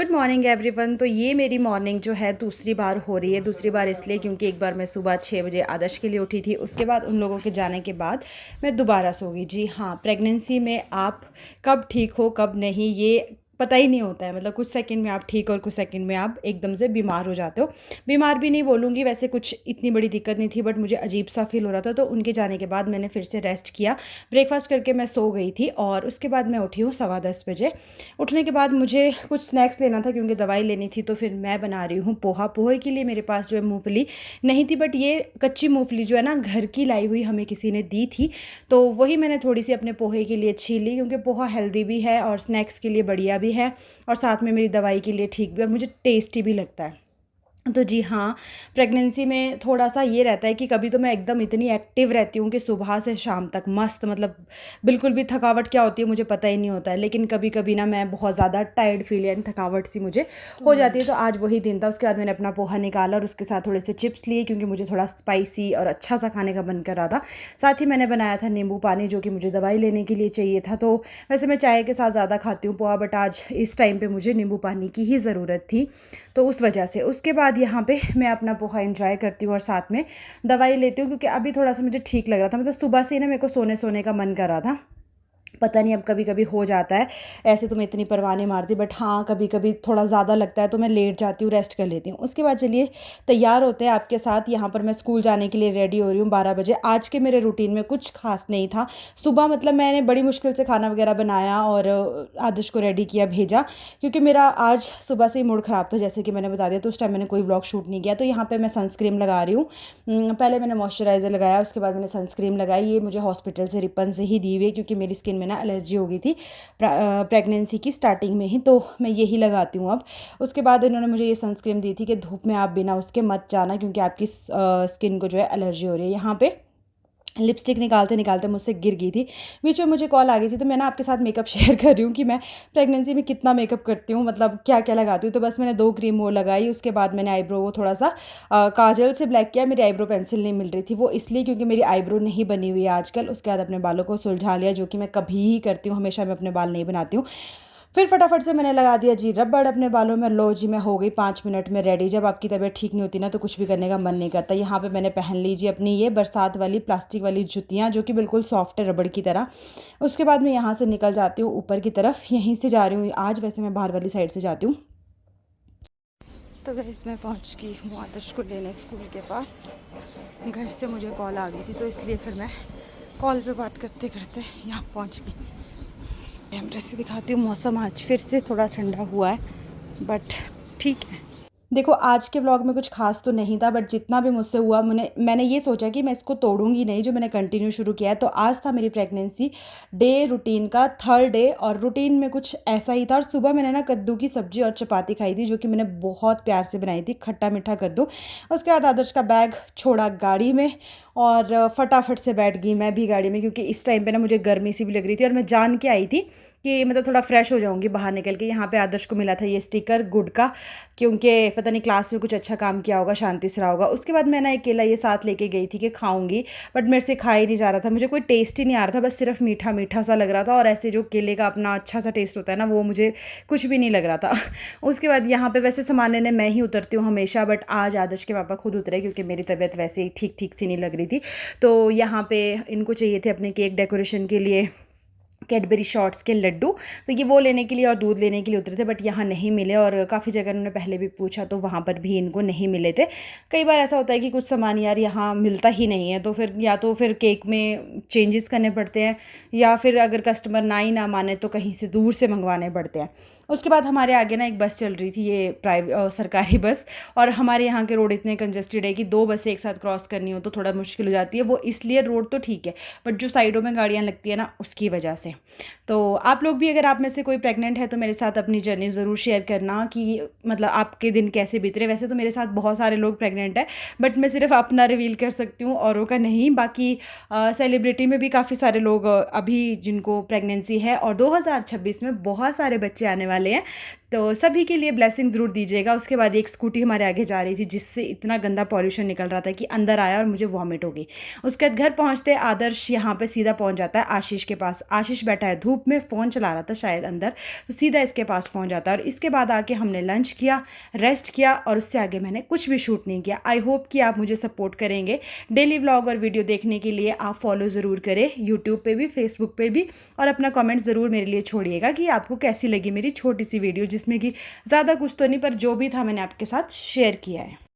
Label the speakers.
Speaker 1: Good morning everyone. तो ये मेरी मॉर्निंग जो है दूसरी बार हो रही है। दूसरी बार इसलिए क्योंकि एक बार मैं सुबह 6 बजे आदर्श के लिए उठी थी, उसके बाद उन लोगों के जाने के बाद मैं दोबारा सो गई। जी हाँ, प्रेगनेंसी में आप कब ठीक हो कब नहीं ये पता ही नहीं होता है। मतलब कुछ सेकंड में आप ठीक और कुछ सेकंड में आप एकदम से बीमार हो जाते हो। बीमार भी नहीं बोलूँगी, वैसे कुछ इतनी बड़ी दिक्कत नहीं थी, बट मुझे अजीब सा फील हो रहा था। तो उनके जाने के बाद मैंने फिर से रेस्ट किया, ब्रेकफास्ट करके मैं सो गई थी और उसके बाद मैं उठी हूँ 10:15 बजे। उठने के बाद मुझे कुछ स्नैक्स लेना था क्योंकि दवाई लेनी थी, तो फिर मैं बना रही हूँ पोहा। पोहे के लिए मेरे पास जो है मूंगफली नहीं थी, बट ये कच्ची मूंगफली जो है ना घर की लाई हुई हमें किसी ने दी थी, तो वही मैंने थोड़ी सी अपने पोहे के लिए छील ली क्योंकि पोहा हेल्दी भी है और स्नैक्स के लिए बढ़िया भी है और साथ में मेरी दवाई के लिए ठीक भी और मुझे टेस्टी भी लगता है। तो जी हाँ, प्रेगनेंसी में थोड़ा-सा ये रहता है कि कभी तो मैं एकदम इतनी एक्टिव रहती हूँ कि सुबह से शाम तक मस्त, मतलब बिल्कुल भी थकावट क्या होती है मुझे पता ही नहीं होता है। लेकिन कभी-कभी ना मैं बहुत ज़्यादा टायर्ड फ़ील यानी थकावट सी मुझे हो जाती है। तो आज वही दिन था। उसके बाद मैंने अपना पोहा निकाला और उसके साथ थोड़े से चिप्स लिए क्योंकि मुझे थोड़ा स्पाइसी और अच्छा-सा खाने का मन कर रहा था। साथ ही मैंने बनाया था नींबू पानी जो कि मुझे दवाई लेने के लिए चाहिए था। तो वैसे मैं चाय के साथ ज़्यादा खाती हूँ पोहा, बट आज इस टाइम पे मुझे नींबू पानी की ही ज़रूरत थी, तो उस वजह से। उसके बाद यहाँ पे मैं अपना पोहा एंजॉय करती हूँ और साथ में दवाई लेती हूँ क्योंकि अभी थोड़ा-सा मुझे ठीक लग रहा था। मतलब सुबह से ही ना मेरे को सोने-सोने का मन कर रहा था। पता नहीं अब कभी-कभी हो जाता है। ऐसे तो मैं इतनी परवाह नहीं मारती, बट हाँ, कभी-कभी थोड़ा ज़्यादा लगता है तो मैं लेट जाती हूँ, रेस्ट कर लेती हूँ। उसके बाद चलिए तैयार होते हैं आपके साथ। यहाँ पर मैं स्कूल जाने के लिए रेडी हो रही हूँ 12 बजे। आज के मेरे रूटीन में कुछ ख़ास नहीं था। सुबह मतलब मैंने बड़ी मुश्किल से खाना वग़ैरह बनाया और आदर्श को रेडी किया, भेजा क्योंकि मेरा आज सुबह से ही मूड ख़राब था जैसे कि मैंने बता दिया, तो उस टाइम मैंने कोई व्लॉग शूट नहीं किया। तो यहाँ पे मैं सनस्क्रीन लगा रही हूँ। पहले मैंने मॉइस्चराइज़र लगाया, उसके बाद मैंने सनस्क्रीन लगाई। ये मुझे हॉस्पिटल से रिपन से ही दी हुई है क्योंकि मेरी स्किन में ना एलर्जी हो गई थी प्रेगनेंसी की स्टार्टिंग में ही, तो मैं यही लगाती हूँ अब। उसके बाद इन्होंने मुझे ये सनस्क्रीन दी थी कि धूप में आप बिना उसके मत जाना क्योंकि आपकी स्किन को जो है एलर्जी हो रही है। यहाँ पे लिपस्टिक निकालते निकालते मुझसे गिर गई थी। बीच में मुझे कॉल आ गई थी, तो मैं ना आपके साथ मेकअप शेयर कर रही हूँ कि मैं प्रेगनेंसी में कितना मेकअप करती हूँ, मतलब क्या क्या लगाती हूँ। तो बस मैंने 2 क्रीम वो लगाई। उसके बाद मैंने आईब्रो वो थोड़ा सा काजल से ब्लैक किया। मेरी आईब्रो पेंसिल नहीं मिल रही थी, वो इसलिए क्योंकि मेरी आईब्रो नहीं बनी हुई है आजकल। उसके बाद अपने बालों को सुलझा लिया, जो कि मैं कभी ही करती हूँ, हमेशा मैं अपने बाल नहीं बनाती हूँ। फिर फटाफट से मैंने लगा दिया जी रबड़ अपने बालों में। लो जी, मैं हो गई 5 मिनट में रेडी। जब आपकी तबीयत ठीक नहीं होती ना तो कुछ भी करने का मन नहीं करता। यहाँ पे मैंने पहन लीजिए अपनी ये बरसात वाली प्लास्टिक वाली जुतियाँ जो कि बिल्कुल सॉफ्ट है रबड़ की तरह। उसके बाद मैं यहाँ से निकल जाती हूँ ऊपर की तरफ, यहीं से जा रही हूँ आज। वैसे मैं बाहर वाली साइड से जाती हूँ। तो गाइस मैं पहुँच गई हूँ आदर्श को लेने स्कूल के पास। घर से मुझे कॉल आ गई थी तो इसलिए फिर मैं कॉल पे बात करते करते यहाँ पहुँच गई। कैमरे से दिखाती हूँ। मौसम आज फिर से थोड़ा ठंडा हुआ है, बट ठीक है। देखो आज के व्लॉग में कुछ खास तो नहीं था, बट जितना भी मुझसे हुआ मैंने ये सोचा कि मैं इसको तोड़ूंगी नहीं, जो मैंने कंटिन्यू शुरू किया है। तो आज था मेरी प्रेगनेंसी डे रूटीन का 3rd डे और रूटीन में कुछ ऐसा ही था। और सुबह मैंने ना कद्दू की सब्जी और चपाती खाई थी जो कि मैंने बहुत प्यार से बनाई थी, खट्टा मीठा कद्दू। उसके बाद आदर्श का बैग छोड़ा गाड़ी में और फटाफट से बैठ गई मैं भी गाड़ी में क्योंकि इस टाइम पे ना मुझे गर्मी सी भी लग रही थी और मैं जान के आई थी कि मतलब थोड़ा फ्रेश हो जाऊंगी बाहर निकल के। यहाँ पे आदर्श को मिला था ये स्टिकर गुड का, क्योंकि पता नहीं क्लास में कुछ अच्छा काम किया होगा, शांति से रहा होगा। उसके बाद मैं ना एक केला ये साथ लेके गई थी कि खाऊंगी, बट मेरे से खा ही नहीं जा रहा था। मुझे कोई टेस्ट ही नहीं आ रहा था, बस सिर्फ मीठा मीठा सा लग रहा था। और ऐसे जो केले का अपना अच्छा सा टेस्ट होता है ना, वो मुझे कुछ भी नहीं लग रहा था। उसके बाद यहाँ पे वैसे सामान लेने मैं ही उतरती हूँ हमेशा, बट आज आदर्श के पापा खुद उतरे क्योंकि मेरी तबीयत वैसे ही ठीक ठीक सी नहीं लग रही थी। तो यहाँ पे इनको चाहिए थे अपने केक डेकोरेशन के लिए कैडबरी शॉर्ट्स के लड्डू, तो ये वो लेने के लिए और दूध लेने के लिए उतरे थे, बट यहाँ नहीं मिले। और काफ़ी जगह उन्होंने पहले भी पूछा तो वहाँ पर भी इनको नहीं मिले थे। कई बार ऐसा होता है कि कुछ सामान यार यहाँ मिलता ही नहीं है, तो फिर या तो फिर केक में चेंजेस करने पड़ते हैं या फिर अगर कस्टमर ना माने तो कहीं से दूर से मंगवाने पड़ते हैं। उसके बाद हमारे आगे ना एक बस चल रही थी, ये प्राइवेट सरकारी बस, और हमारे यहाँ के रोड इतने कंजेस्टेड है कि 2 बसें एक साथ क्रॉस करनी हो तो थोड़ा मुश्किल हो जाती है। वो इसलिए रोड तो ठीक है, बट जो साइडों में गाड़ियाँ लगती है ना उसकी वजह से। तो आप लोग भी अगर आप में से कोई प्रेग्नेंट है तो मेरे साथ अपनी जर्नी ज़रूर शेयर करना कि मतलब आपके दिन कैसे बीत रहे। वैसे तो मेरे साथ बहुत सारे लोग प्रेग्नेंट है, बट मैं सिर्फ अपना रिवील कर सकती हूँ, औरों का नहीं। बाकी सेलिब्रिटी में भी काफ़ी सारे लोग अभी जिनको प्रेगनेंसी है और 2026 में बहुत सारे बच्चे आने वाले हैं। तो सभी के लिए ब्लेसिंग ज़रूर दीजिएगा। उसके बाद एक स्कूटी हमारे आगे जा रही थी जिससे इतना गंदा पॉल्यूशन निकल रहा था कि अंदर आया और मुझे वॉमिट हो गई। उसके बाद घर पहुँचते आदर्श यहाँ पे सीधा पहुँच जाता है आशीष के पास। आशीष बैठा है धूप में, फ़ोन चला रहा था शायद अंदर, तो सीधा इसके पास पहुँच जाता है। और इसके बाद आके हमने लंच किया, रेस्ट किया और उससे आगे मैंने कुछ भी शूट नहीं किया। आई होप कि आप मुझे सपोर्ट करेंगे। डेली व्लॉग और वीडियो देखने के लिए आप फॉलो ज़रूर करें, यूट्यूब पे भी, फेसबुक पे भी, और अपना कमेंट ज़रूर मेरे लिए छोड़िएगा कि आपको कैसी लगी मेरी छोटी सी वीडियो, जिसमें कि ज़्यादा कुछ तो नहीं पर जो भी था मैंने आपके साथ शेयर किया है।